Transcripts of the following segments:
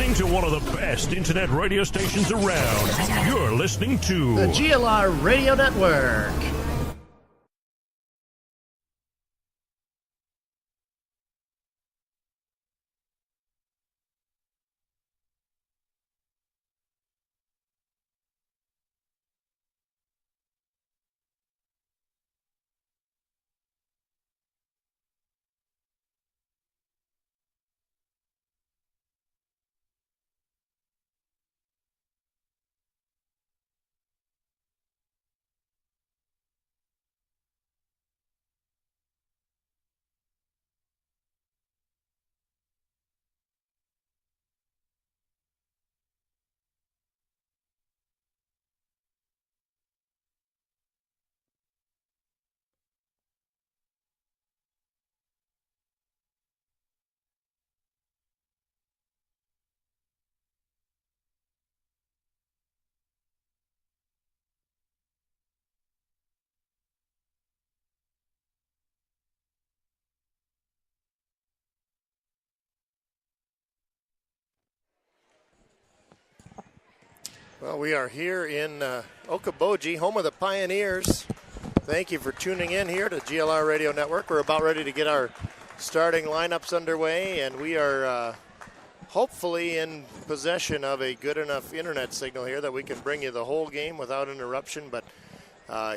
listening to one of the best internet radio stations around. You're listening to the GLR Radio Network. Well, we are here in Okoboji, home of the Pioneers. Thank you for tuning in here to GLR Radio Network. We're about ready to get our starting lineups underway, and we are hopefully in possession of a good enough internet signal here that we can bring you the whole game without interruption, but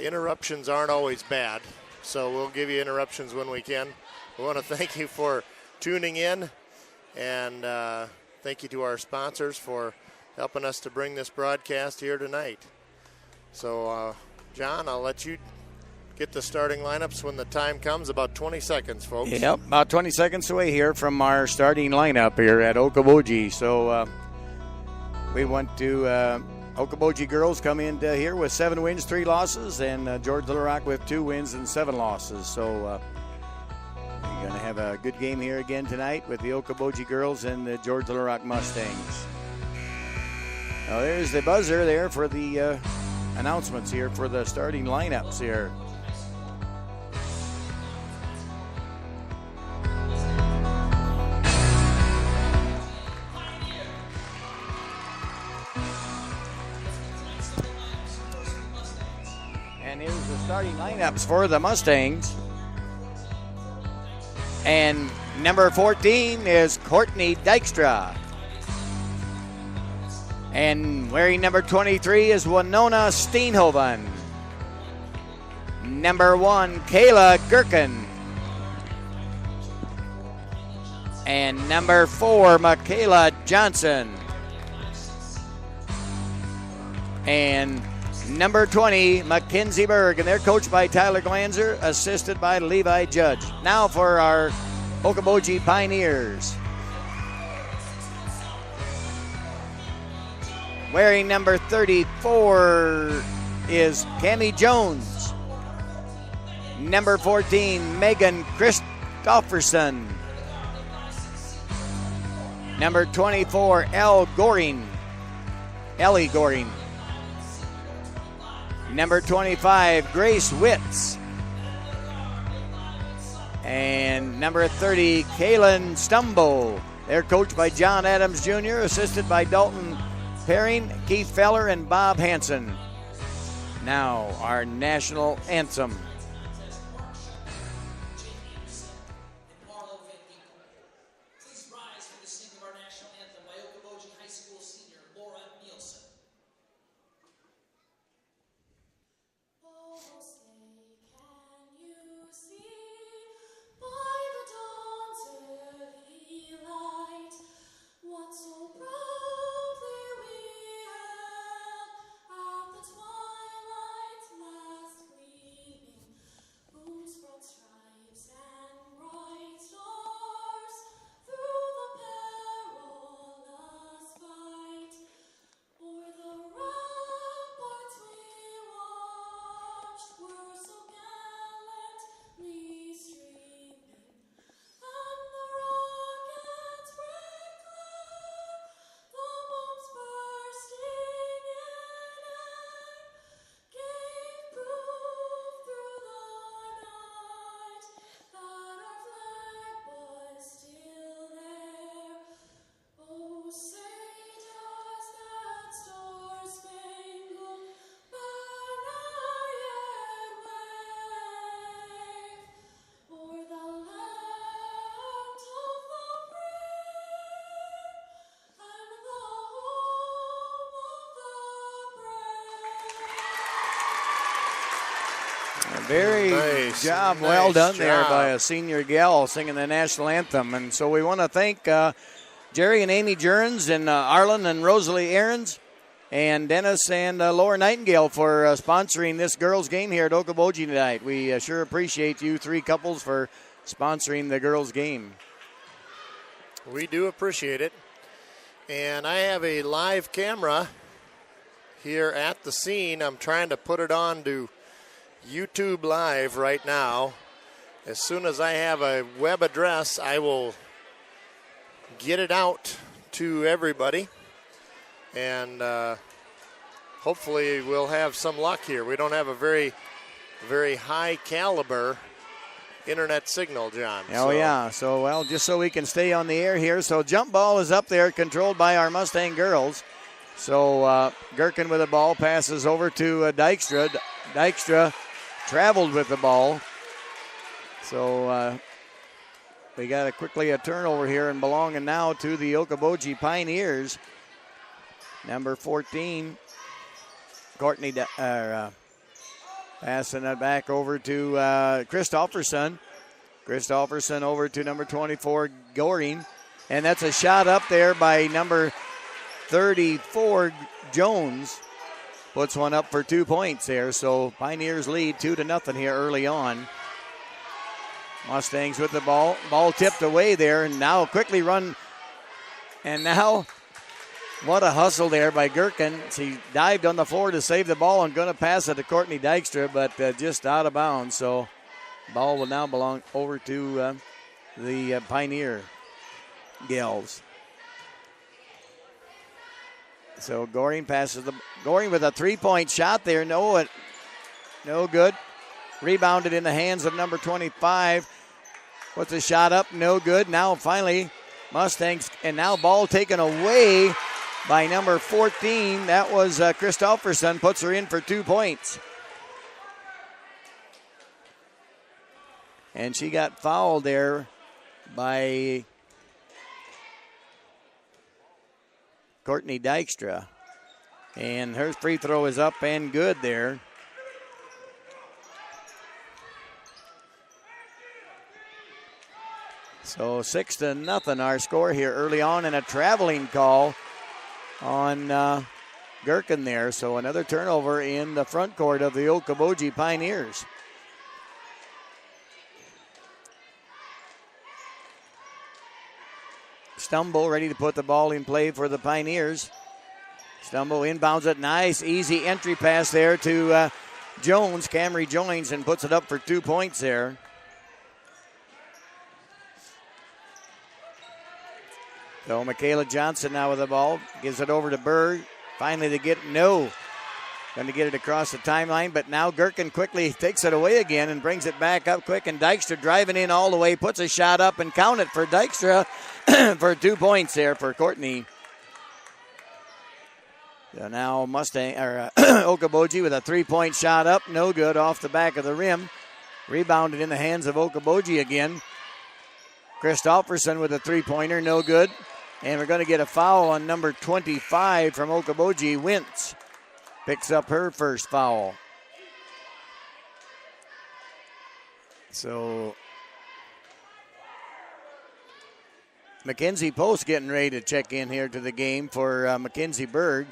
interruptions aren't always bad, so we'll give you interruptions when we can. We want to thank you for tuning in, and thank you to our sponsors for helping us to bring this broadcast here tonight. So, John, I'll let you get the starting lineups when the time comes. About 20 seconds, folks. Yep, about 20 seconds away here from our starting lineup here at Okoboji. So, we want to Okoboji girls come in here with 7 wins, 3 losses, and George Little Rock with 2 wins and 7 losses. So, we're going to have a good game here again tonight with the Okoboji girls and the George Little Rock Mustangs. Now there's the buzzer there for the announcements here for the starting lineups here. And here's the starting lineups for the Mustangs. And number 14 is Courtney Dykstra. And wearing number 23 is Winona Steenhoven. Number 1, Kayla Gherkin. And number 4, Michaela Johnson. And number 20, Mackenzie Berg. And they're coached by Tyler Glanzer, assisted by Levi Judge. Now for our Okoboji Pioneers. Wearing number 34 is Cammie Jones. Number 14, Megan Christofferson. Number 24, Ellie Goring. Number 25, Grace Witz. And number 30, Kaylin Stumbo. They're coached by John Adams Jr., assisted by Dalton Perrin, Keith Feller, and Bob Hansen. Now, our national anthem. Very Nice. job. Nice Well done there job. by a senior gal singing the national anthem. And so we want to thank Jerry and Amy Jerns and Arlen and Rosalie Aarons and Dennis and Laura Nightingale for sponsoring this girls' game here at Okoboji tonight. We sure appreciate you three couples for sponsoring the girls' game. We do appreciate it. And I have a live camera here at the scene. I'm trying to put it on to YouTube Live right now. As soon as I have a web address, I will get it out to everybody. And hopefully we'll have some luck here. We don't have a very, very high caliber internet signal, John. Oh, yeah. So, well, just so we can stay on the air here. So, jump ball is up there, controlled by our Mustang girls. So, Gherkin with the ball passes over to Dykstra. Dykstra traveled with the ball. So, we got quickly a turnover here and belonging now to the Okoboji Pioneers. Number 14, Courtney passing it back over to Christofferson. Christofferson over to number 24, Goring. And that's a shot up there by number 34, Jones. Puts one up for 2 points there. So Pioneers lead 2-0 here early on. Mustangs with the ball. Ball tipped away there and now quickly run. And now what a hustle there by Gherkin. He dived on the floor to save the ball and going to pass it to Courtney Dykstra, but just out of bounds. So ball will now belong over to the Pioneer gals. So Goring passes Goring with a 3-point shot there. No good. Rebounded in the hands of number 25. Puts a shot up, no good. Now finally Mustangs, and now ball taken away by number 14. That was Christofferson, puts her in for 2 points. And she got fouled there by Courtney Dykstra. And her free throw is up and good there. So 6-0 our score here early on, and a traveling call on Gherkin there. So another turnover in the front court of the Okoboji Pioneers. Stumble ready to put the ball in play for the Pioneers. Stumble inbounds it. Nice, easy entry pass there to Jones. Camry joins and puts it up for 2 points there. So Michaela Johnson now with the ball. Gives it over to Berg. Finally they get going to get it across the timeline, but now Gherkin quickly takes it away again and brings it back up quick, and Dykstra driving in all the way, puts a shot up and count it for Dykstra for 2 points there for Courtney. So now Okoboji with a 3-point shot up, no good, off the back of the rim. Rebounded in the hands of Okoboji again. Christofferson with a 3-pointer, no good. And we're going to get a foul on number 25 from Okoboji. Wentz picks up her first foul. So Mackenzie Post getting ready to check in here to the game for Mackenzie Berg.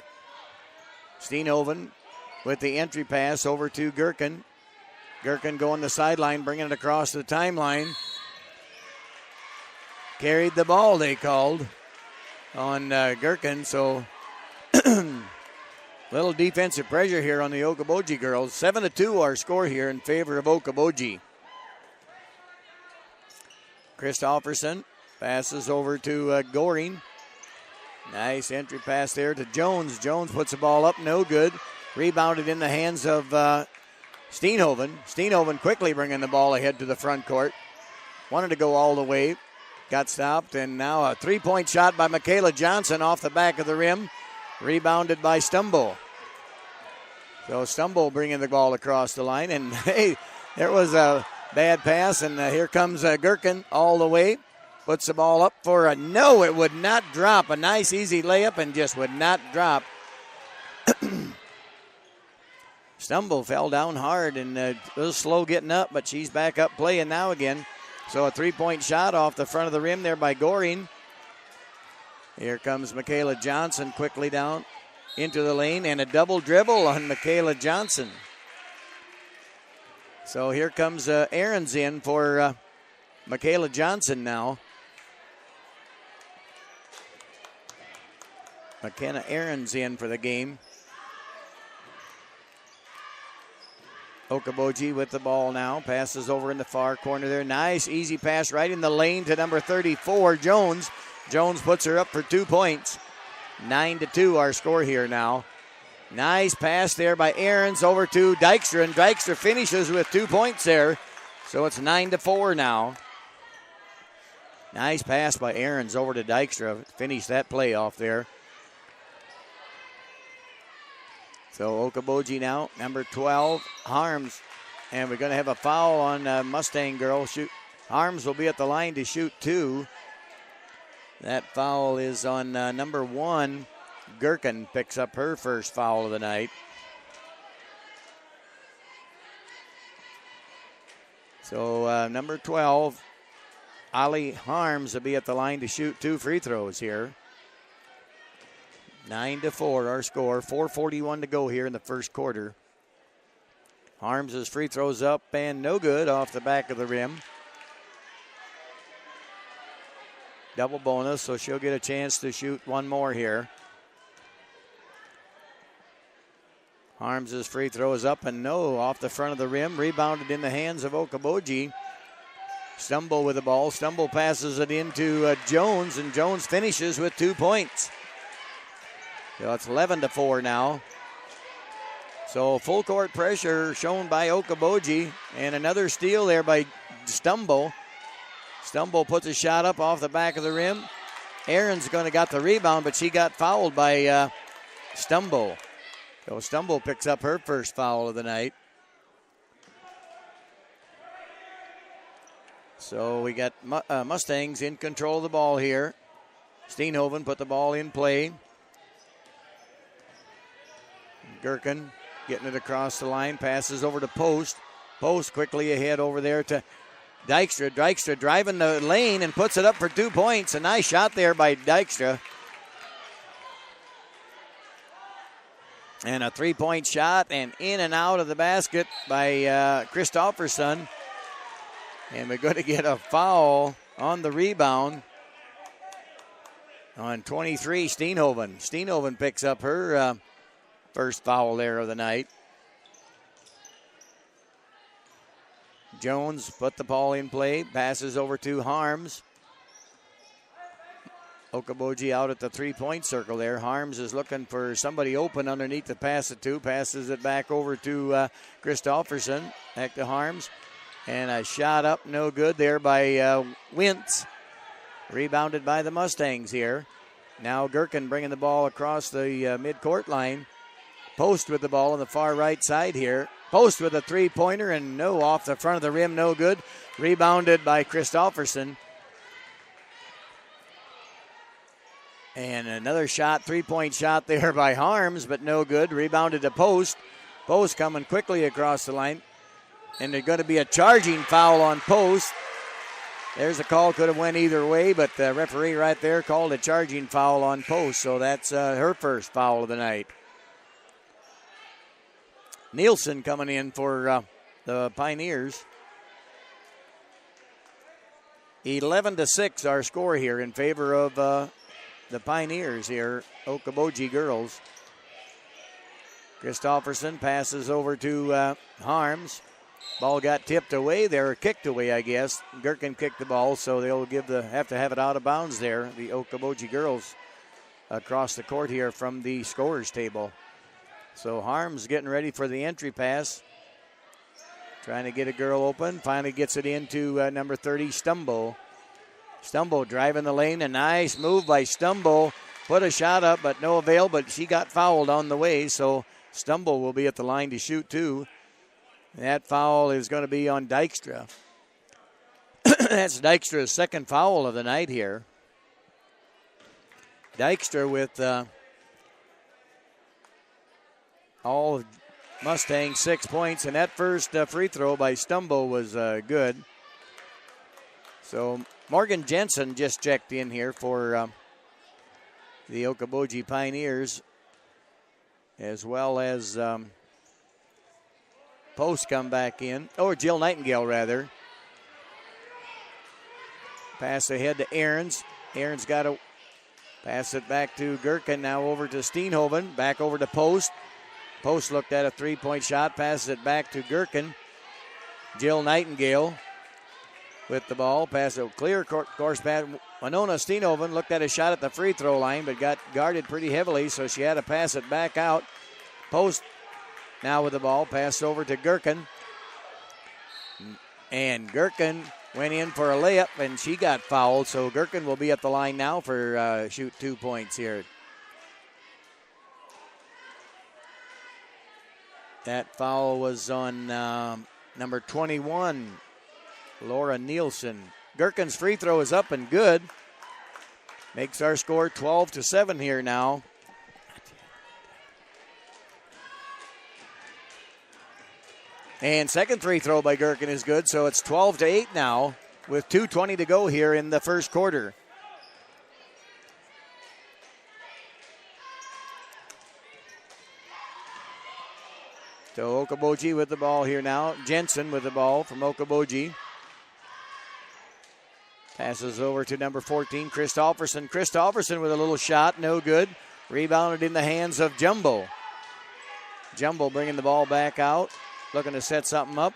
Steenhoven with the entry pass over to Gherkin. Gherkin going to the sideline, bringing it across the timeline. Carried the ball, they called on Gherkin. So little defensive pressure here on the Okoboji girls. 7-2 our score here in favor of Okoboji. Christofferson passes over to Goring. Nice entry pass there to Jones. Jones puts the ball up, no good. Rebounded in the hands of Steenhoven. Steenhoven quickly bringing the ball ahead to the front court. Wanted to go all the way. Got stopped, and now a 3-point shot by Michaela Johnson off the back of the rim. Rebounded by Stumble. So Stumble bringing the ball across the line, and hey, there was a bad pass, and here comes Gherkin all the way. Puts the ball up for a no, it would not drop. A nice easy layup and just would not drop. Stumble fell down hard and a little slow getting up, but she's back up playing now again. So a 3-point shot off the front of the rim there by Goring. Here comes Michaela Johnson quickly down into the lane, and a double dribble on Michaela Johnson. So here comes Aarons in for Michaela Johnson now. McKenna Aarons in for the game. Okoboji with the ball now. Passes over in the far corner there. Nice, easy pass right in the lane to number 34, Jones. Jones puts her up for 2 points. 9-2 our score here now. Nice pass there by Aarons over to Dykstra, and Dykstra finishes with 2 points there. So it's 9-4 now. Nice pass by Aarons over to Dykstra. Finish that play off there. So Okoboji now, number 12, Harms. And we're going to have a foul on Mustang girl. Harms will be at the line to shoot 2. That foul is on number 1. Gherkin picks up her first foul of the night. So number 12, Ali Harms will be at the line to shoot 2 free throws here. 9-4 our score. 4:41 to go here in the first quarter. Harms' free throws up and no good off the back of the rim. Double bonus, so she'll get a chance to shoot one more here. Harms' free throw is up and no off the front of the rim. Rebounded in the hands of Okoboji. Stumble with the ball. Stumble passes it into Jones, and Jones finishes with 2 points. So it's 11-4 now. So full court pressure shown by Okoboji, and another steal there by Stumble. Stumble puts a shot up off the back of the rim. Aaron's going to got the rebound, but she got fouled by Stumble. So Stumble picks up her first foul of the night. So we got Mustangs in control of the ball here. Steenhoven put the ball in play. Gherkin getting it across the line, passes over to Post. Post quickly ahead over there to Dykstra. Dykstra driving the lane and puts it up for 2 points. A nice shot there by Dykstra. And a 3-point shot, and in and out of the basket by Christopherson. And we're going to get a foul on the rebound on 23, Steenhoven. Steenhoven picks up her first foul there of the night. Jones put the ball in play, passes over to Harms. Okoboji out at the 3-point circle there. Harms is looking for somebody open underneath to pass it to. Passes it back over to Christopherson. Back to Harms. And a shot up, no good there by Wintz. Rebounded by the Mustangs here. Now Gherkin bringing the ball across the midcourt line. Post with the ball on the far right side here. Post with a 3-pointer and no off the front of the rim, no good. Rebounded by Christopherson. And another shot, 3-point shot there by Harms, but no good. Rebounded to Post. Post coming quickly across the line. And there's going to be a charging foul on Post. There's a call, could have went either way, but the referee right there called a charging foul on Post. So that's her first foul of the night. Nielsen coming in for the Pioneers. 11-6 our score here in favor of the Pioneers here, Okoboji girls. Christopherson passes over to Harms. Ball got tipped away there, or kicked away, I guess. Gherkin kicked the ball, so they'll have to have it out of bounds there. The Okoboji girls across the court here from the scorers table. So Harms getting ready for the entry pass. Trying to get a girl open. Finally gets it into number 30, Stumble. Stumble driving the lane. A nice move by Stumble. Put a shot up, but no avail. But she got fouled on the way, so Stumble will be at the line to shoot too. That foul is going to be on Dykstra. That's Dykstra's second foul of the night here. Dykstra with all Mustangs 6 points, and that first free throw by Stumbo was good. So Morgan Jensen just checked in here for the Okoboji Pioneers, as well as Post come back in, or Jill Nightingale rather. Pass ahead to Ahrens. Ahrens got to pass it back to Gherkin, now over to Steenhoven, back over to Post. Post looked at a three-point shot, passes it back to Gherkin. Jill Nightingale with the ball, pass a clear course pass. Winona Steenhoven looked at a shot at the free throw line, but got guarded pretty heavily, so she had to pass it back out. Post now with the ball, pass over to Gherkin. And Gherkin went in for a layup, and she got fouled, so Gherkin will be at the line now for shoot 2 points here. That foul was on number 21, Laura Nielsen. Gherkin's free throw is up and good. Makes our score 12-7 here now. And second free throw by Gherkin is good, so it's 12-8 now with 2:20 to go here in the first quarter. So Okoboji with the ball here now. Jensen with the ball from Okoboji. Passes over to number 14, Christofferson. Christofferson with a little shot, no good. Rebounded in the hands of Jumbo. Jumbo bringing the ball back out, looking to set something up.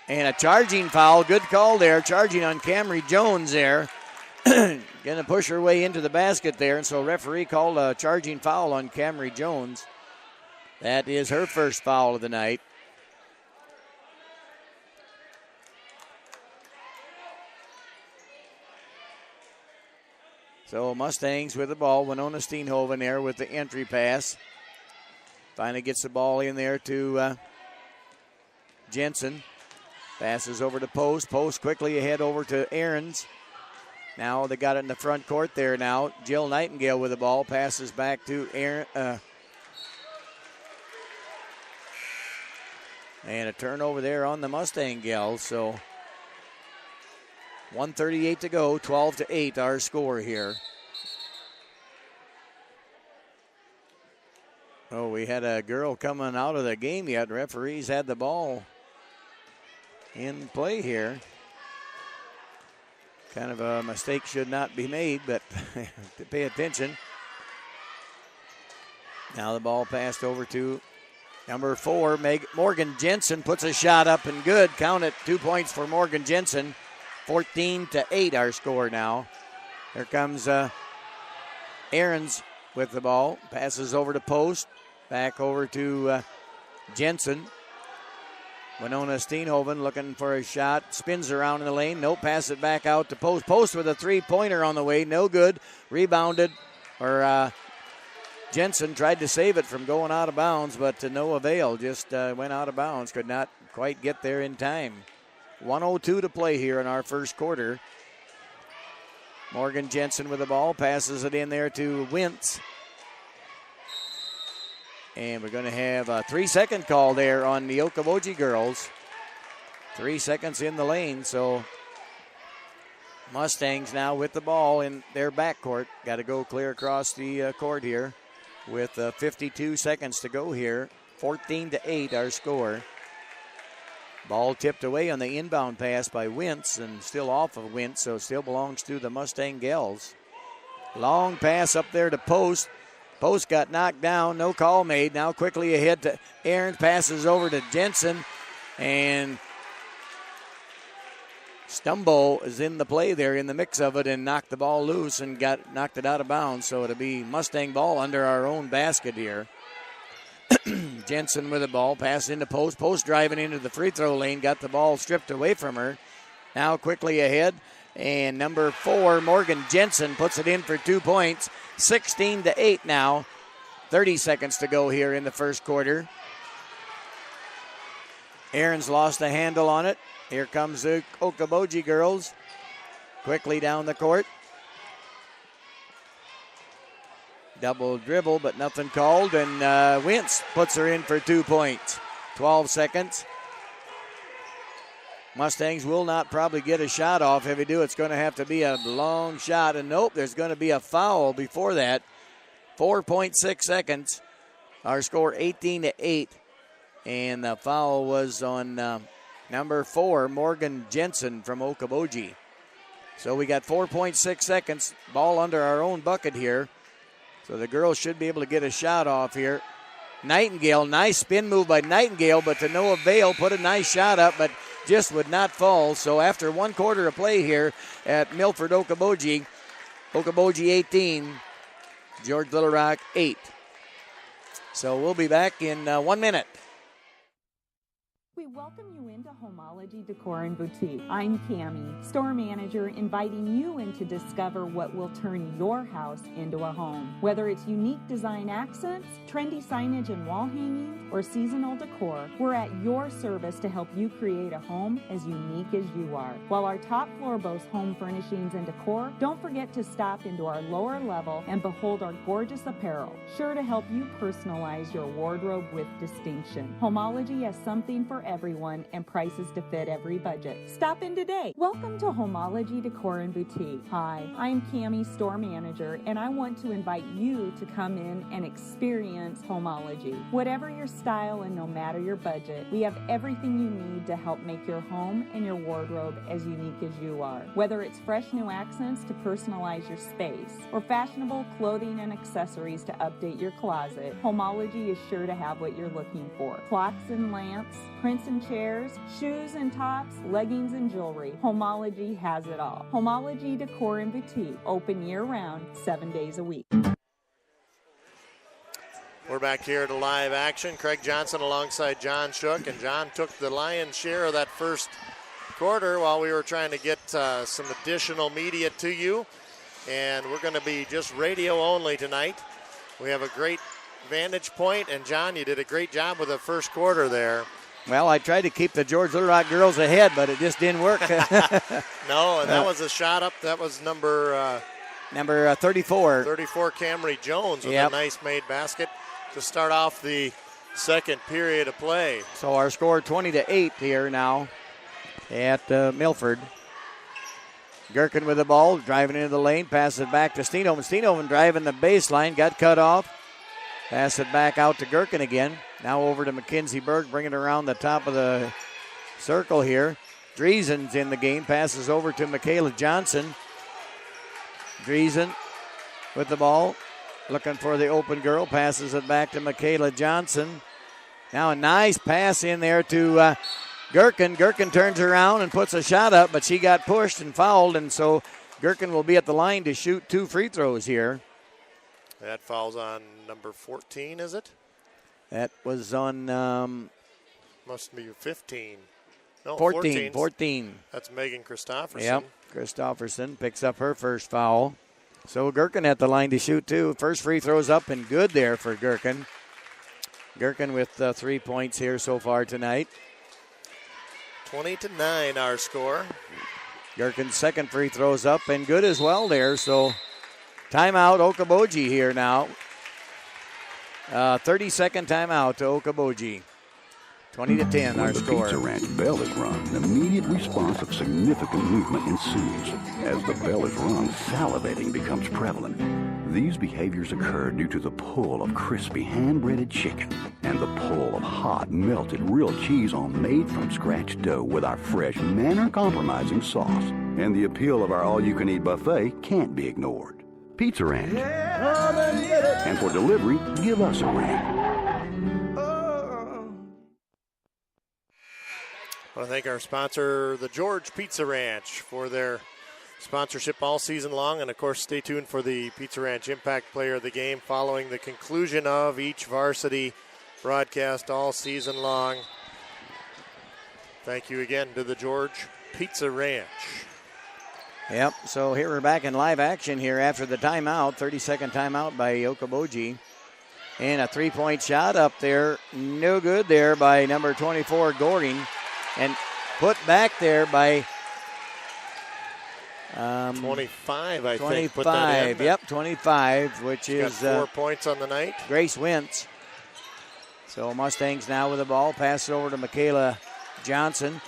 And a charging foul, good call there. Charging on Camry Jones there. Going to push her way into the basket there, and so referee called a charging foul on Camry Jones. That is her first foul of the night. So Mustangs with the ball. Winona Steenhoven there with the entry pass. Finally gets the ball in there to Jensen. Passes over to Post. Post quickly ahead over to Ahrens. Now they got it in the front court there now. Jill Nightingale with the ball. Passes back to Aaron. And a turnover there on the Mustang gals. So 1:38 to go, 12-8 our score here. Oh, we had a girl coming out of the game yet. Referees had the ball in play here. Kind of a mistake should not be made, but to pay attention. Now the ball passed over to number 4, Morgan Jensen puts a shot up and good. Count it, 2 points for Morgan Jensen. 14-8 our score now. Here comes Ahrens with the ball. Passes over to Post. Back over to Jensen. Winona Steenhoven looking for a shot. Spins around in the lane. No, pass it back out to Post. Post with a three-pointer on the way. No good. Rebounded. Jensen tried to save it from going out of bounds, but to no avail. Just went out of bounds. Could not quite get there in time. 1:02 to play here in our first quarter. Morgan Jensen with the ball. Passes it in there to Wentz. And we're going to have a 3-second call there on the Okoboji girls. 3 seconds in the lane, so Mustangs now with the ball in their backcourt. Got to go clear across the court here with 52 seconds to go here. 14-8 our score. Ball tipped away on the inbound pass by Wentz and still off of Wentz, so it still belongs to the Mustang Gals. Long pass up there to Post. Post got knocked down, no call made. Now quickly ahead to Aaron, passes over to Jensen, and Stumbo is in the play there in the mix of it and knocked the ball loose and knocked it out of bounds. So it'll be Mustang ball under our own basket here. Jensen with the ball, pass into Post. Post driving into the free throw lane, got the ball stripped away from her. Now quickly ahead, and number 4, Morgan Jensen, puts it in for 2 points. 16-8 now. 30 seconds to go here in the first quarter. Aaron's lost the handle on it. Here comes the Okoboji girls. Quickly down the court. Double dribble, but nothing called, and Wintz puts her in for 2 points. 12 seconds. Mustangs will not probably get a shot off. If they do, it's going to have to be a long shot, and nope, there's going to be a foul before that. 4.6 seconds. Our score 18-8, and the foul was on number 4, Morgan Jensen from Okoboji. So we got 4.6 seconds, ball under our own bucket here. So the girls should be able to get a shot off here. Nightingale, nice spin move by Nightingale, but to no avail, put a nice shot up, but just would not fall. So after 1 quarter of play here at Milford Okoboji, Okoboji 18, George Little Rock 8. So we'll be back in 1 minute. We welcome you into Homology Decor and Boutique. I'm Cammie, store manager, inviting you in to discover what will turn your house into a home. Whether it's unique design accents, trendy signage and wall hanging, or seasonal decor, we're at your service to help you create a home as unique as you are. While our top floor boasts home furnishings and decor, don't forget to stop into our lower level and behold our gorgeous apparel, sure to help you personalize your wardrobe with distinction. Homology has something for everyone and prices to fit every budget. Stop in today. Welcome to Homology Decor and Boutique. Hi, I'm Cammie, store manager, and I want to invite you to come in and experience Homology. Whatever your style and no matter your budget, we have everything you need to help make your home and your wardrobe as unique as you are. Whether it's fresh new accents to personalize your space or fashionable clothing and accessories to update your closet, Homology is sure to have what you're looking for. Clocks and lamps, prints and chairs, shoes and tops, leggings and jewelry. Homology has it all. Homology Decor and Boutique, open year-round, 7 days a week. We're back here to live action. Craig Johnson alongside John Shook, and John took the lion's share of that first quarter while we were trying to get some additional media to you. And we're going to be just radio only tonight. We have a great vantage point, and John, you did a great job with the first quarter there. Well, I tried to keep the George Little Rock girls ahead, but it just didn't work. No, and that was a shot up. That was number 34. 34, Camry Jones, with a nice made basket to start off the second period of play. So our score 20-8 here now at Milford. Gherkin with the ball, driving into the lane, passes it back to Steenhoven. Steenhoven driving the baseline, got cut off. Pass it back out to Gherkin again. Now over to Mackenzie Berg, bringing it around the top of the circle here. Driesen's in the game, passes over to Michaela Johnson. Driesen with the ball, looking for the open girl, passes it back to Michaela Johnson. Now a nice pass in there to Gherkin. Gherkin turns around and puts a shot up, but she got pushed and fouled, and so Gherkin will be at the line to shoot 2 free throws here. That falls on number 14, is it? That was on... must be 15. No, 14. That's Megan Christofferson. Yep, Christofferson picks up her first foul. So Gherkin at the line to shoot 2. First free throws up and good there for Gherkin. Gherkin with 3 points here so far tonight. 20-9 our score. Gherkin's second free throws up and good as well there. So timeout Okoboji here now. 30-second timeout to Okoboji. 20-10 our score. Pizza Ranch bell is rung, an immediate response of significant movement ensues. As the bell is rung, salivating becomes prevalent. These behaviors occur due to the pull of crispy hand-breaded chicken and the pull of hot, melted real cheese on made-from-scratch dough with our fresh, manner-compromising sauce. And the appeal of our all-you-can-eat buffet can't be ignored. Pizza Ranch. And for delivery, give us a ring. I want to thank our sponsor, the George Pizza Ranch, for their sponsorship all season long. And, of course, stay tuned for the Pizza Ranch Impact Player of the Game following the conclusion of each varsity broadcast all season long. Thank you again to the George Pizza Ranch. Yep, so here we're back in live action here after the timeout, 30-second timeout by Okoboji. And a three-point shot up there, no good there by number 24, Goring. And put back there by 25, I think. 25, Put that in. yep, 25, which She's is got 4 points on the night. Grace Wentz. So Mustangs now with the ball. Pass it over to Michaela Johnson.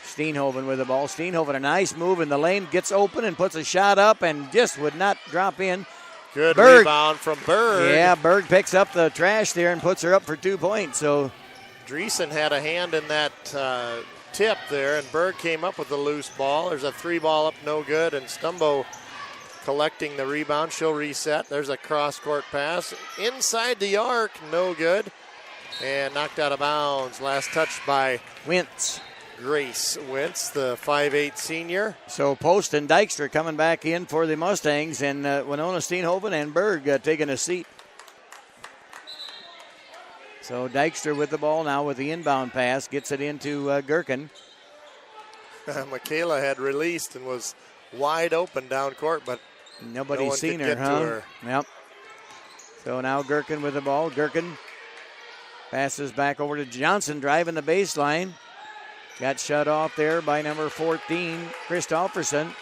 Steenhoven with the ball. Steenhoven, a nice move in the lane. Gets open and puts a shot up and just would not drop in. Good Berg. rebound from Berg. Yeah, Berg picks up the trash there and puts her up for 2 points. So Dreesen had a hand in that tip there, and Berg came up with the loose ball. There's a 3-ball up, no good, and Stumbo collecting the rebound. She'll reset. There's a cross-court pass. Inside the arc, no good. And knocked out of bounds. Last touch by Wentz. Grace Wentz, the 5'8 senior. So Post and Dykstra coming back in for the Mustangs, and Winona Steenhoven and Berg taking a seat. So Dykstra with the ball now with the inbound pass. Gets it into Gherkin. Michaela had released and was wide open down court, but Nobody's one seen could her, get huh? to her. Yep. So now Gherkin with the ball. Gherkin passes back over to Johnson, driving the baseline. Got shut off there by number 14, Christofferson.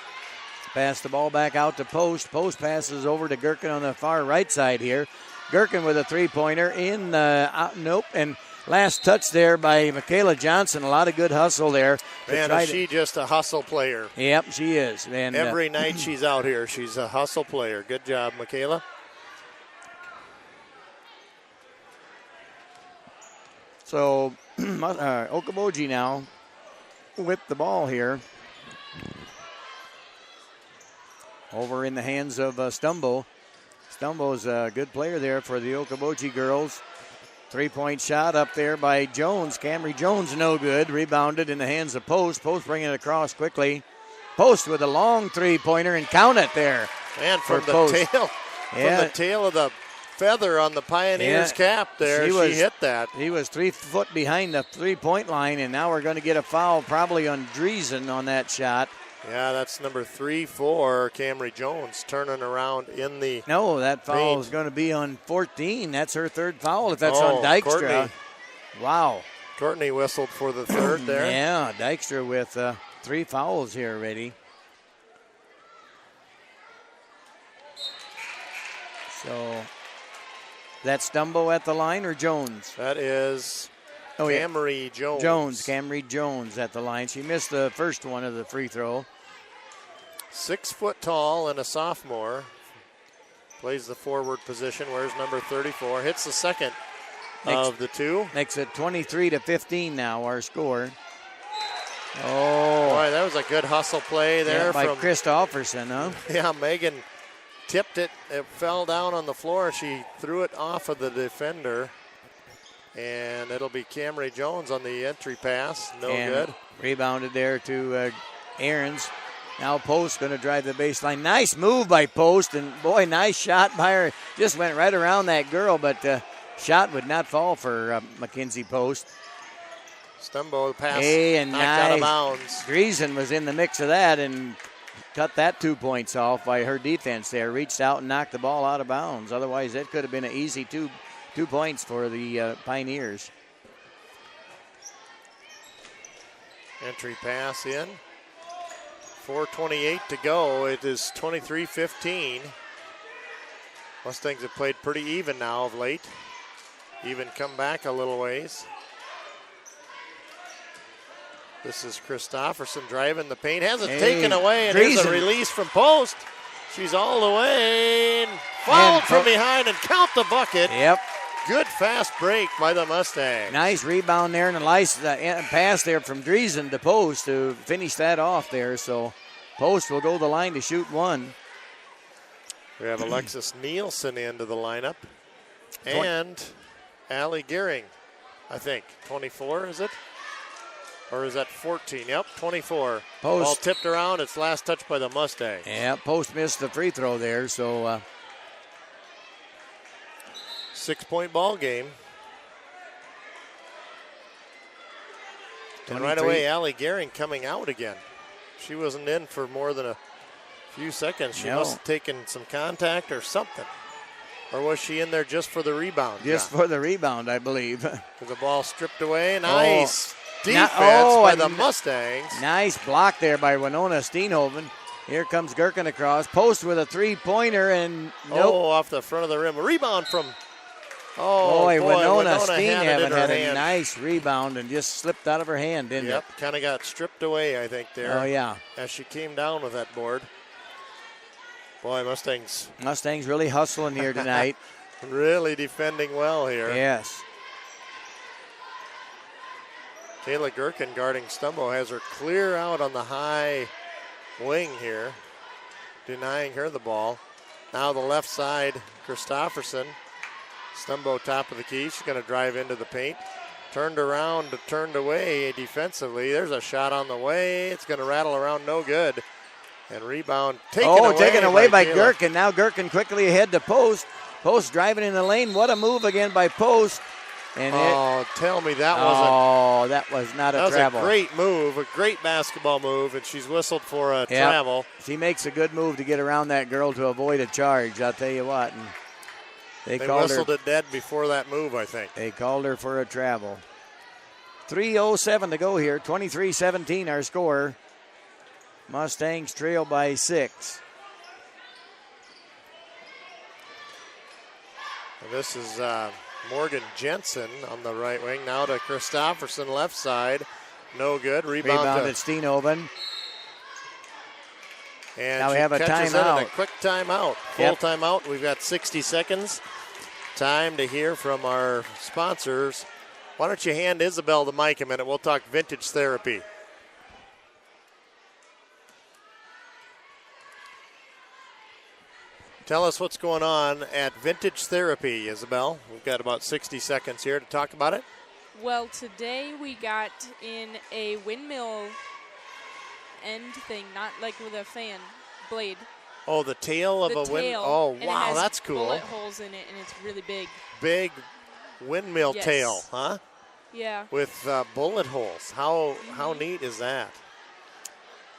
Pass the ball back out to Post. Post passes over to Gherkin on the far right side here. Gherkin with a three-pointer in. Nope. And last touch there by Michaela Johnson. A lot of good hustle there. Man, is she just a hustle player. Yep, she is. And every night she's out here, she's a hustle player. Good job, Michaela. So Okoboji now with the ball here. Over in the hands of Stumbo. Stumbo's a good player there for the Okoboji girls. 3-point shot up there by Jones. Camry Jones no good. Rebounded in the hands of Post. Post bringing it across quickly. Post with a long three-pointer and count it there. And from the Post. tail. Yeah. From the tail of the feather on the Pioneers cap there. She hit that. He was 3 foot behind the three-point line, and now we're going to get a foul probably on Dreesen on that shot. Yeah, that's number 3 for Camry Jones turning around in the No, that foul is going to be on 14. That's her third foul if that's on Dykstra. Courtney. Wow. Courtney whistled for the third there. Yeah, Dykstra with 3 fouls here already. So that's Stumbo at the line or Jones? That is Camry Jones. Camry Jones at the line. She missed the first one of the free throw. 6 foot tall and a sophomore. Plays the forward position. Wears number 34. Hits the second of the two. Makes it 23-15 now, our score. Oh. Boy, that was a good hustle play there. By from Christofferson, huh? Yeah, Megan tipped it. It fell down on the floor. She threw it off of the defender. And it'll be Camry Jones on the entry pass. No good. Rebounded there to Aarons. Now Post going to drive the baseline. Nice move by Post. And, boy, nice shot by her. Just went right around that girl, but shot would not fall for Mackenzie Post. Stumbo pass and knocked nice. out of bounds. Dreesen was in the mix of that and cut that 2 points off by her defense there. Reached out and knocked the ball out of bounds. Otherwise, that could have been an easy 2 points for the Pioneers. Entry pass in. 4:28 to go. It is 23-15. Mustangs have played pretty even now of late. Even come back a little ways. This is Christofferson driving the paint. Has it taken away, and here's a release from Post. She's all the way and fouled from behind and count the bucket. Yep. Good fast break by the Mustangs. Nice rebound there and a nice pass there from Dreesen to Post to finish that off there. So Post will go the line to shoot one. We have Alexis Nielsen into the lineup. And Allie Gehring, I think. 24, is it? Or is that 14? Yep, 24. Post. Ball tipped around. It's last touch by the Mustangs. Yeah, Post missed the free throw there. So 6-point ball game. And right away, Allie Gehring coming out again. She wasn't in for more than a few seconds. She must have taken some contact or something. Or was she in there just for the rebound? Just for the rebound, I believe. The ball stripped away. Nice defense by the Mustangs. Nice block there by Winona Steenhoven. Here comes Gherkin across. Post with a three-pointer, and nope. Oh, off the front of the rim. A rebound from, Winona Steen had had a nice rebound and just slipped out of her hand, didn't it? Yep, kind of got stripped away, I think, there. Oh, yeah. As she came down with that board. Boy, Mustangs really hustling here tonight. really defending well here. Yes. Kayla Gherkin guarding Stumbo has her clear out on the high wing here, denying her the ball. Now the left side, Christofferson. Stumbo top of the key. She's going to drive into the paint. Turned around, turned away defensively. There's a shot on the way. It's going to rattle around, no good. And rebound taken away by Gherkin. Now Gherkin quickly ahead to Post. Post driving in the lane. What a move again by Post. And tell me that was not a travel. Was a great move, a great basketball move, and she's whistled for a travel. She makes a good move to get around that girl to avoid a charge, I'll tell you what. And they whistled it dead before that move, I think. They called her for a travel. 3:07 to go here, 23-17 our score. Mustangs trail by 6. This is Morgan Jensen on the right wing. Now to Christofferson, left side. No good. Rebound at Steenhoven. And now we have a timeout. A quick timeout. Full timeout. We've got 60 seconds. Time to hear from our sponsors. Why don't you hand Isabel the mic a minute? We'll talk vintage therapy. Tell us what's going on at Vintage Therapy, Isabel. We've got about 60 seconds here to talk about it. Well, today we got in a windmill end thing, not like with a fan blade. Oh, the tail of a windmill. Oh, wow, that's cool. Bullet holes in it, and it's really big. Big windmill tail, huh? Yeah. With bullet holes. How neat is that?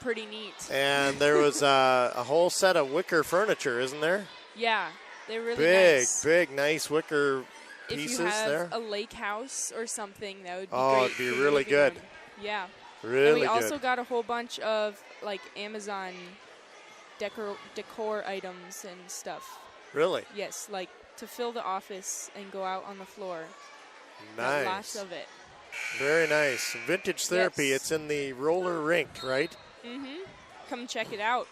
Pretty neat. And there was a whole set of wicker furniture, isn't there? Yeah, they're really nice. Big, nice wicker pieces there. If you have a lake house or something, that would be great. Oh, it'd be really good. Yeah. Really and we good. also got a whole bunch of like Amazon decor items and stuff. Really? Yes, like to fill the office and go out on the floor. Nice. Got lots of it. Very nice. Vintage Therapy. Yes. It's in the roller rink, right? Mm-hmm. Come check it out.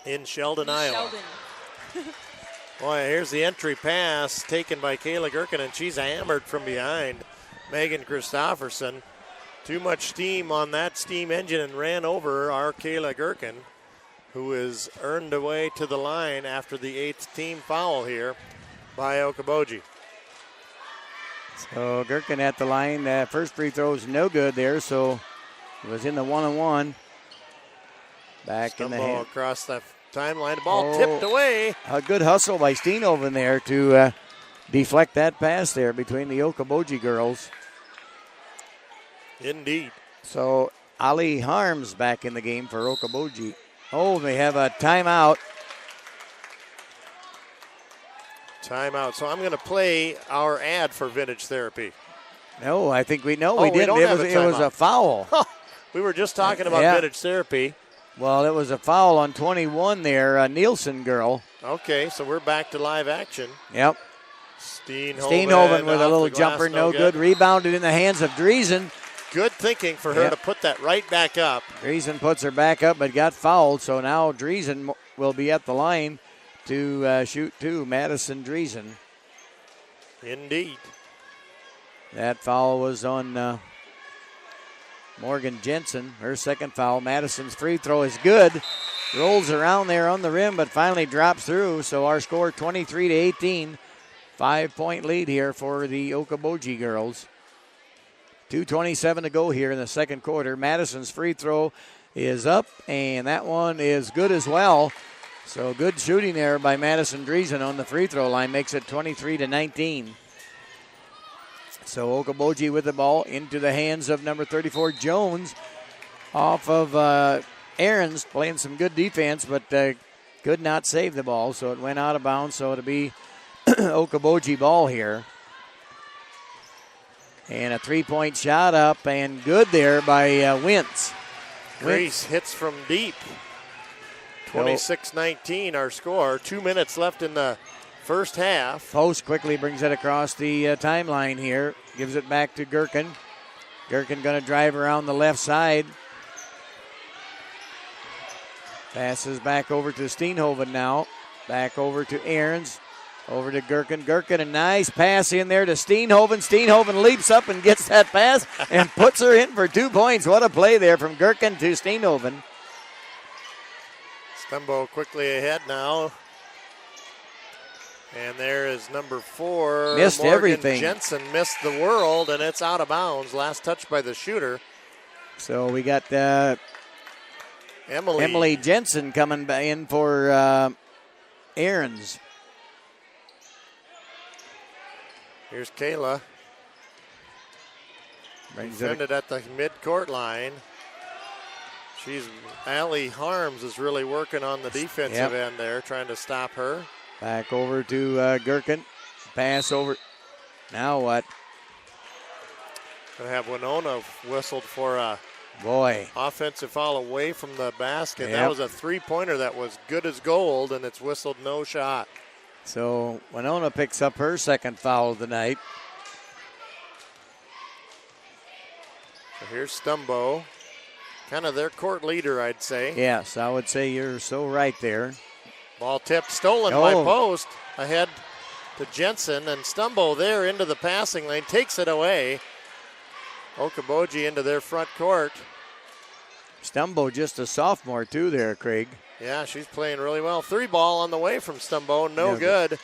In Sheldon, Iowa. Sheldon. Boy, here's the entry pass taken by Kayla Gherkin, and she's hammered from behind Megan Christofferson. Too much steam on that steam engine and ran over our Kayla Gherkin, who is earned away to the line after the 8th team foul here by Okoboji. So Gherkin at the line. First free throw is no good there, so it was in the 1-on-1. Back in the hand. Across the timeline. The ball tipped away. A good hustle by Steenhoven there to deflect that pass there between the Okoboji girls. Indeed. So Ali Harms back in the game for Okoboji. Oh, they have a timeout. Timeout. So I'm going to play our ad for Vintage Therapy. No, I think we know we didn't. It was a foul. We were just talking about Vintage Therapy. Well, it was a foul on 21 there, a Nielsen girl. Okay, so we're back to live action. Yep. Steenhoven with a little jumper, no good. Rebounded in the hands of Driesen. Good thinking for her to put that right back up. Driesen puts her back up, but got fouled, so now Driesen will be at the line to shoot two, Madison Driesen. Indeed. That foul was on Morgan Jensen, her second foul. Madison's free throw is good. Rolls around there on the rim, but finally drops through. So our score 23-18. 5-point lead here for the Okoboji girls. 2:27 to go here in the second quarter. Madison's free throw is up, and that one is good as well. So good shooting there by Madison Driesen on the free throw line. Makes it 23-19. So Okoboji with the ball into the hands of number 34, Jones. Off of Aarons, playing some good defense, but could not save the ball. So it went out of bounds. So it'll be Okoboji ball here. And a three-point shot up and good there by Wentz. Grace hits from deep. 26-19 our score. 2 minutes left in the first half. Post quickly brings it across the timeline here. Gives it back to Gherkin. Gherkin going to drive around the left side. Passes back over to Steenhoven now. Back over to Ahrens. Over to Gherkin. Gherkin, a nice pass in there to Steenhoven. Steenhoven leaps up and gets that pass and puts her in for 2 points. What a play there from Gherkin to Steenhoven. Stumbo quickly ahead now. And there is number 4. Missed Morgan everything. Jensen missed the world, and it's out of bounds. Last touch by the shooter. So we got Emily Jensen coming in for Ahrens. Here's Kayla. Brings Defended at the mid-court line. Allie Harms is really working on the defensive end there, trying to stop her. Back over to Gherkin. Pass over. Now what? Going to have Winona whistled for a offensive foul away from the basket. That was a three-pointer that was good as gold, and it's whistled no shot. So Winona picks up her second foul of the night. So here's Stumbo. Kind of their court leader, I'd say. Yes, I would say you're so right there. Ball tipped, stolen by Post. Ahead to Jensen, and Stumbo there into the passing lane. Takes it away. Okoboji into their front court. Stumbo just a sophomore too there, Craig. Yeah, she's playing really well. 3 ball on the way from Stumbo. No good.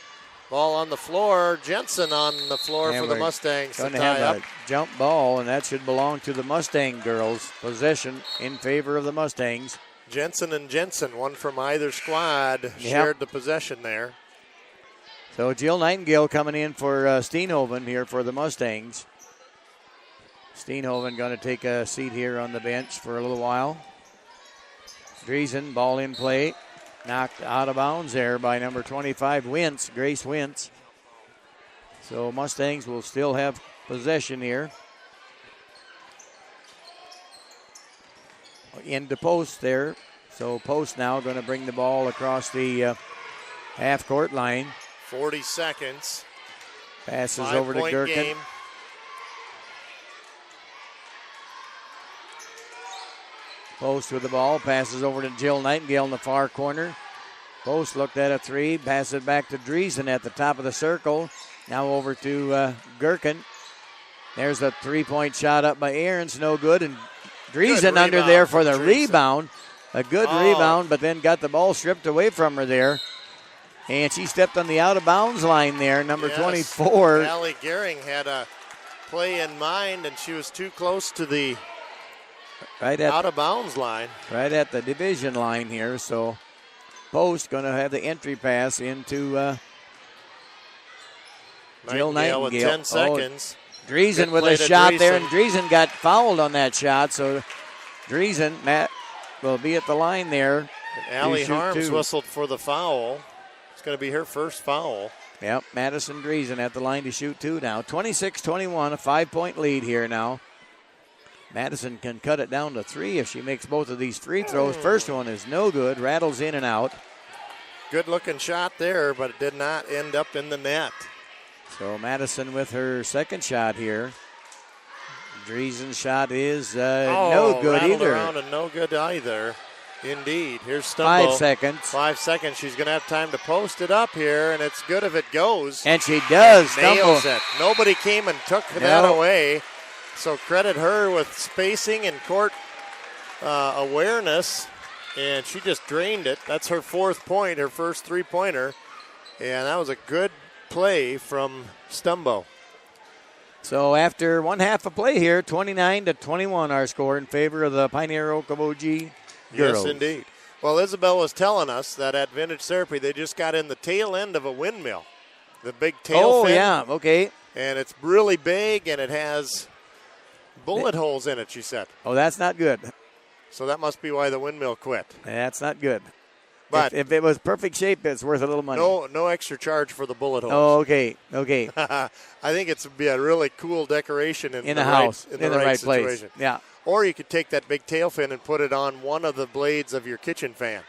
Ball on the floor. Jensen on the floor for the Mustangs to tie up. A jump ball, and that should belong to the Mustang girls. Possession in favor of the Mustangs. Jensen and Jensen, one from either squad, shared the possession there. So Jill Nightingale coming in for Steenhoven here for the Mustangs. Steenhoven going to take a seat here on the bench for a little while. Driesen, ball in play. Knocked out of bounds there by number 25, Grace Wentz. So Mustangs will still have possession here. Into Post there. So Post now going to bring the ball across the half-court line. 40 seconds. Passes over to Gherkin. Game. Post with the ball, passes over to Jill Nightingale in the far corner. Post looked at a 3, passes it back to Driesen at the top of the circle. Now over to Gherkin. There's a 3-point shot up by Ahrens, no good. And Driesen under there for the rebound. A good rebound, but then got the ball stripped away from her there. And she stepped on the out-of-bounds line there, number 24. Allie Gehring had a play in mind, and she was too close to the out-of-bounds line. Right at the division line here. So Post going to have the entry pass into Jill Nightingale. With 10 seconds. Driesen with a shot there, and Driesen got fouled on that shot. So Driesen, Matt, will be at the line there. And Allie Harms whistled for the foul. It's going to be her first foul. Yep, Madison Driesen at the line to shoot 2 now. 26-21, a 5-point lead here now. Madison can cut it down to 3 if she makes both of these free throws. First one is no good, rattles in and out. Good looking shot there, but it did not end up in the net. So Madison with her second shot here. Driesen's shot is no good either. Around and no good either. Indeed. Here's Stumbo. 5 seconds. 5 seconds. She's going to have time to post it up here, and it's good if it goes. And she does. Nails it. Nobody came and took that away. So credit her with spacing and court awareness, and she just drained it. That's her 4th point, her first 3-pointer, and that was a good play from Stumbo. So after one half of play here, 29-21 our score in favor of the Pioneer Okoboji girls. Yes, indeed. Well, Isabel was telling us that at Vintage Therapy they just got in the tail end of a windmill, the big tail fin. Oh, yeah, okay. And it's really big, and it has bullet holes in it, she said. Oh, that's not good. So that must be why the windmill quit. That's not good. But if it was perfect shape, it's worth a little money. No extra charge for the bullet holes. Oh, okay. I think it's be a really cool decoration in the house, in the right situation. Place. Yeah. Or you could take that big tail fin and put it on one of the blades of your kitchen fan.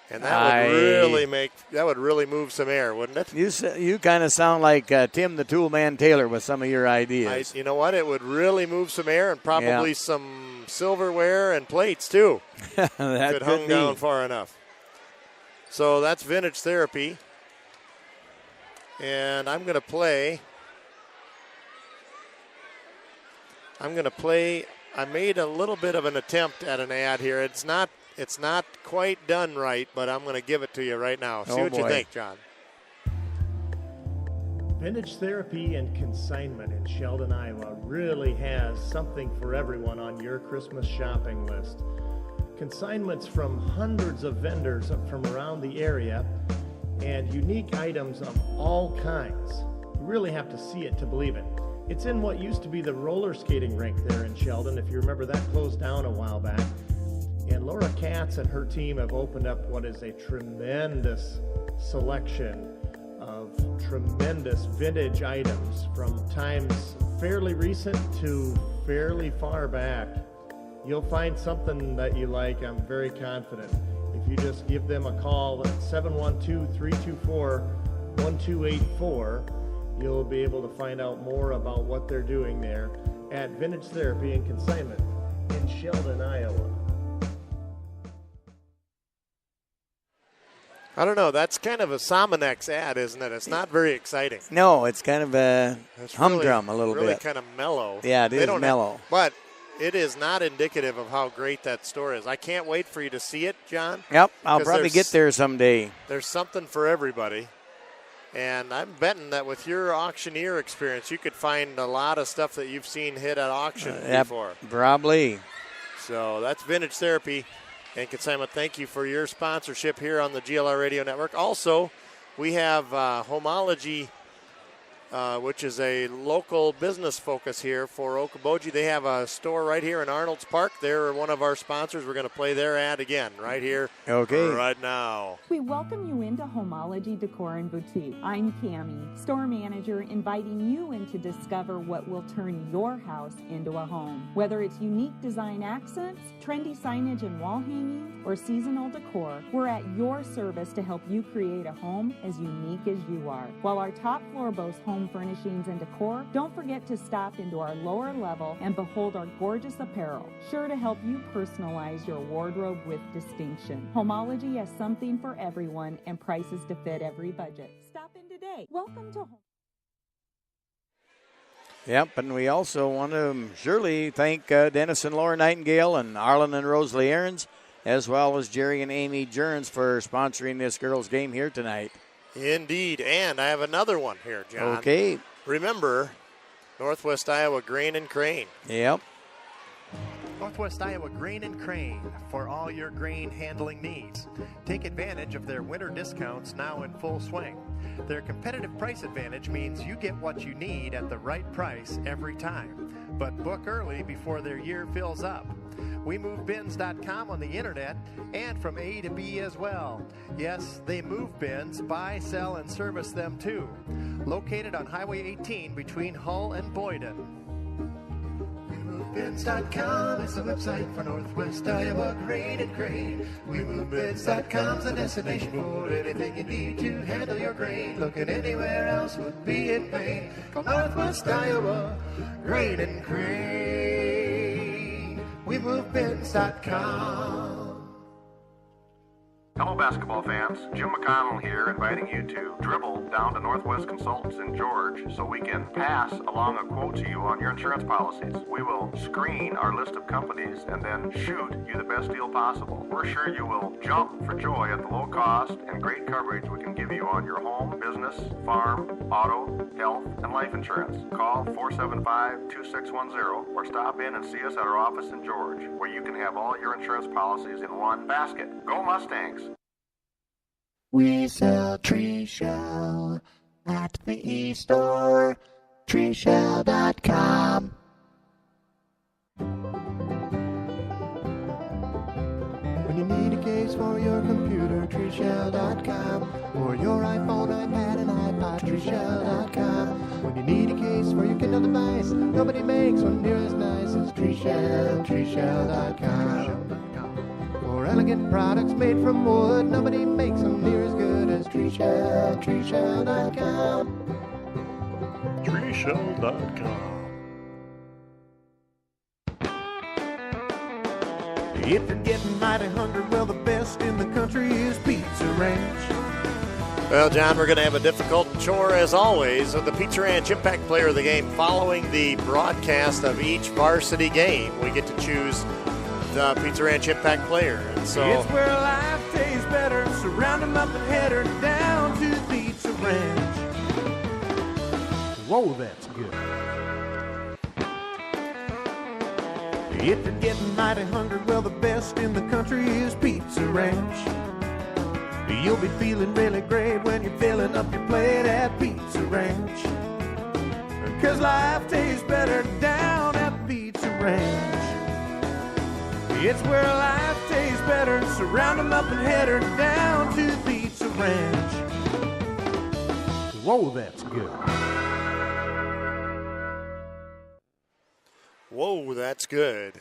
And that would really move some air, wouldn't it? You kind of sound like Tim the Toolman Taylor with some of your ideas. You know what? It would really move some air and probably some silverware and plates too. That could hung down far enough. So that's Vintage Therapy. And I'm going to play. I made a little bit of an attempt at an ad here. It's not quite done right, but I'm going to give it to you right now. See what you think, John. Vintage Therapy and Consignment in Sheldon, Iowa really has something for everyone on your Christmas shopping list. Consignments from hundreds of vendors from around the area and unique items of all kinds. You really have to see it to believe it. It's in what used to be the roller skating rink there in Sheldon. If you remember, that closed down a while back. And Laura Katz and her team have opened up what is a tremendous selection of tremendous vintage items from times fairly recent to fairly far back. You'll find something that you like, I'm very confident. If you just give them a call at 712-324-1284, you'll be able to find out more about what they're doing there at Vintage Therapy and Consignment in Sheldon, Iowa. I don't know. That's kind of a Sominex ad, isn't it? It's not very exciting. No, it's kind of a humdrum a little bit. Really kind of mellow. Yeah, it is mellow. But it is not indicative of how great that store is. I can't wait for you to see it, John. Yep, I'll probably get there someday. There's something for everybody. And I'm betting that with your auctioneer experience, you could find a lot of stuff that you've seen hit at auction before. Probably. So that's Vintage Therapy and Consignment. Thank you for your sponsorship here on the GLR Radio Network. Also, we have Homology, which is a local business focus here for Okoboji. They have a store right here in Arnold's Park. They're one of our sponsors. We're going to play their ad again right here, right now. We welcome you into Homology Decor and Boutique. I'm Cammie, store manager, inviting you in to discover what will turn your house into a home. Whether it's unique design accents, trendy signage and wall hanging, or seasonal decor, we're at your service to help you create a home as unique as you are. While our top floor boasts home furnishings and decor, don't forget to stop into our lower level and behold our gorgeous apparel, sure to help you personalize your wardrobe with distinction. Homology has something for everyone and prices to fit every budget. Stop in today. Welcome to Home. Yep, and we also want to surely thank Dennis and Laura Nightingale and Arlen and Rosalie Aarons, as well as Jerry and Amy Jerns for sponsoring this girls' game here tonight. Indeed, and I have another one here, John. Okay. Remember, Northwest Iowa Grain and Crane. Yep. Northwest Iowa Grain and Crane for all your grain handling needs. Take advantage of their winter discounts now in full swing. Their competitive price advantage means you get what you need at the right price every time. But book early before their year fills up. WeMoveBins.com on the internet and from A to B as well. Yes, they move bins, buy, sell, and service them too. Located on Highway 18 between Hull and Boyden. WeMoveBins.com is the website for Northwest Iowa Grain and Crane. WeMoveBins.com is the destination for anything you need to handle your grain. Looking anywhere else would be in vain. Call Northwest Iowa Grain and Crane. WeMoveBins.com. Hello, basketball fans. Jim McConnell here, inviting you to dribble down to Northwest Consultants in George so we can pass along a quote to you on your insurance policies. We will screen our list of companies and then shoot you the best deal possible. We're sure you will jump for joy at the low cost and great coverage we can give you on your home, business, farm, auto, health, and life insurance. Call 475-2610 or stop in and see us at our office in George, where you can have all your insurance policies in one basket. Go Mustangs! We sell tree shell at the e-store, treeshell.com. When you need a case for your computer, treeshell.com. Or your iPhone, iPad, and iPod, treeshell.com. When you need a case for your Kindle device, nobody makes one near as nice as treeshell.com. For elegant products made from wood. Nobody makes them near as good as treeshell.com. Treeshell.com. If you're getting mighty hungry, well, the best in the country is Pizza Ranch. Well, John, we're going to have a difficult chore, as always, of the Pizza Ranch Impact Player of the Game. Following the broadcast of each varsity game, we get to choose the Pizza Ranch Impact Player. And so it's where life tastes better. Surround them up and head her down to Pizza Ranch. Whoa, that's good. If you're getting mighty hungry, well, the best in the country is Pizza Ranch. You'll be feeling really great when you're filling up your plate at Pizza Ranch. 'Cause life tastes better down at Pizza Ranch. It's where life tastes better. Surround them up and head her down to Pizza Ranch. Whoa, that's good. whoa, that's good.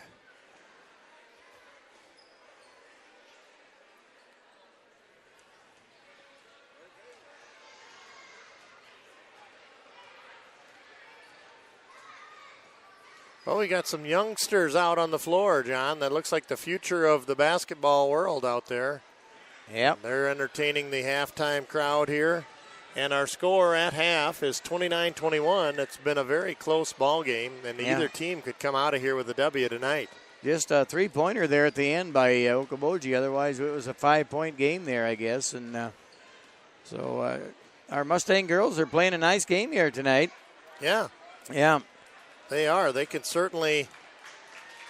Well, we got some youngsters out on the floor, John. That looks like the future of the basketball world out there. Yep. They're entertaining the halftime crowd here. And our score at half is 29-21. It's been a very close ball game, and either team could come out of here with a W tonight. Just a three-pointer there at the end by Okoboji. Otherwise, it was a 5-point game there, I guess. And so our Mustang girls are playing a nice game here tonight. Yeah. Yeah. They are. They could certainly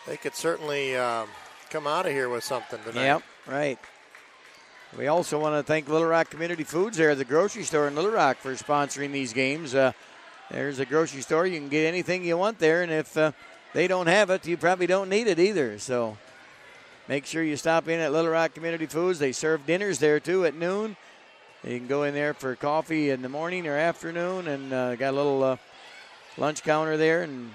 come out of here with something tonight. Yep, right. We also want to thank Little Rock Community Foods there at the grocery store in Little Rock for sponsoring these games. There's a grocery store. You can get anything you want there, and if they don't have it, you probably don't need it either. So make sure you stop in at Little Rock Community Foods. They serve dinners there, too, at noon. You can go in there for coffee in the morning or afternoon, and got a little lunch counter there, and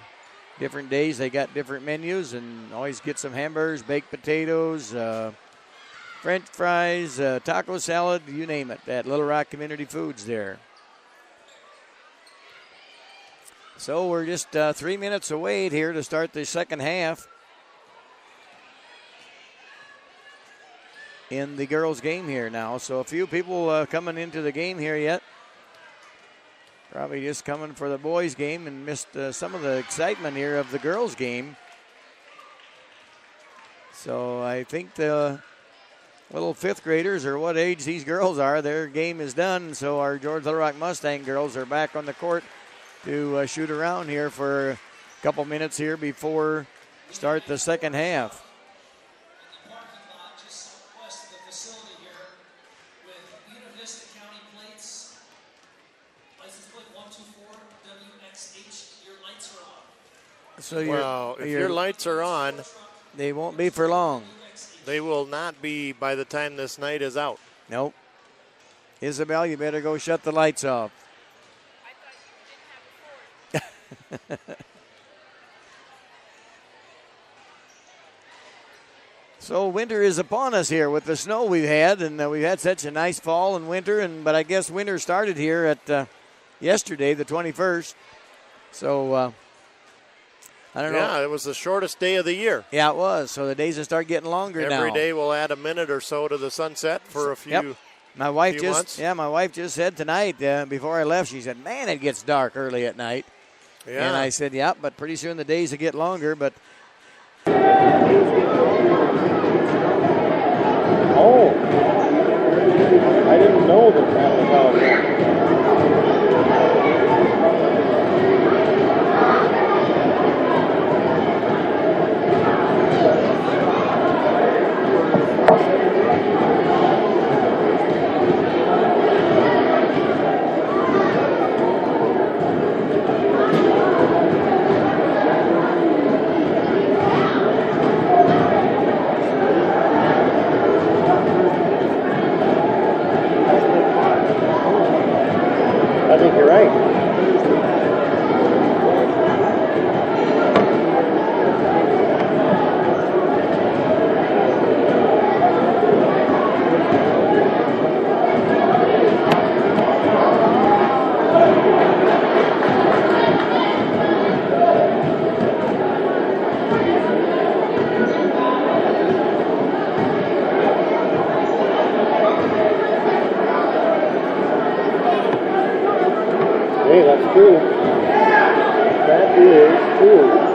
different days they got different menus, and always get some hamburgers, baked potatoes, French fries, taco salad, you name it, at Little Rock Community Foods there. So we're just 3 minutes away here to start the second half in the girls' game here now. So a few people coming into the game here yet. Probably just coming for the boys' game and missed some of the excitement here of the girls' game. So I think the little fifth graders, or what age these girls are, their game is done. So our George Little Rock Mustang girls are back on the court to shoot around here for a couple minutes here before start the second half. So if your lights are on, they won't be for long. They will not be by the time this night is out. Nope. Isabel, you better go shut the lights off. So winter is upon us here with the snow we've had, and we've had such a nice fall and winter, but I guess winter started here at yesterday, the 21st. So I don't know. Yeah, it was the shortest day of the year. Yeah, it was. So the days will start getting longer now. Every day we'll add a minute or so to the sunset for a few. Yep. My wife months. my wife just said tonight before I left, she said, "Man, it gets dark early at night." Yeah. And I said, "Yeah, but pretty soon the days will get longer." But I didn't know that was how it went. I think you're right. Hey, that's true. That is true.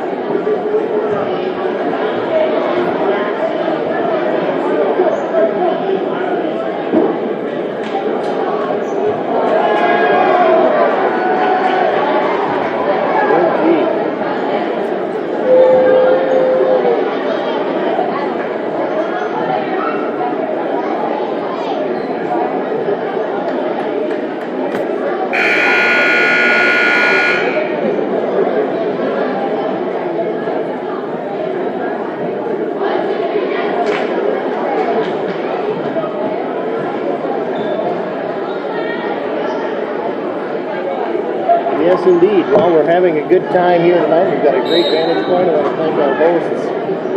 Yes, indeed. Well, we're having a good time here tonight. We've got a great vantage point. I want to thank our hosts,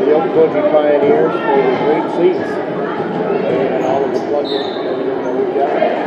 the Okoboji Pioneers, for the great seats and all of the plug-in and everything that we've got.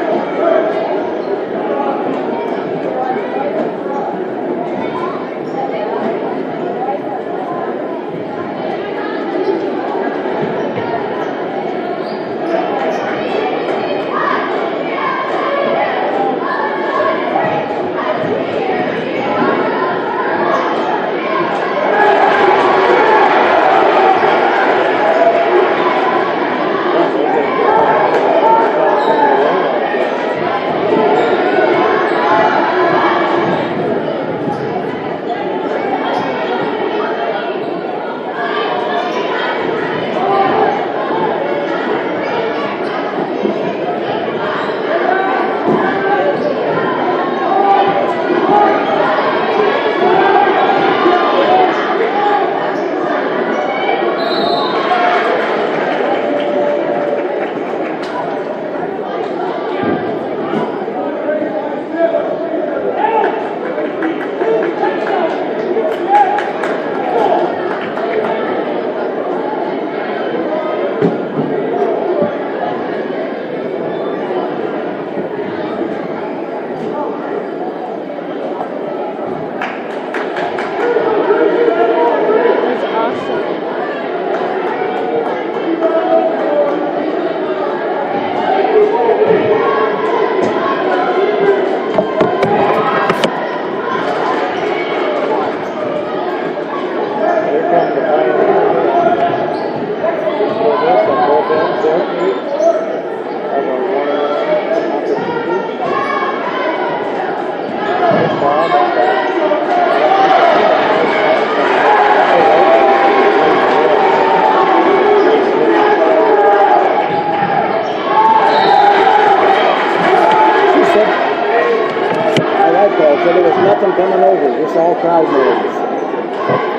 So there was nothing coming over, just all crowd noise.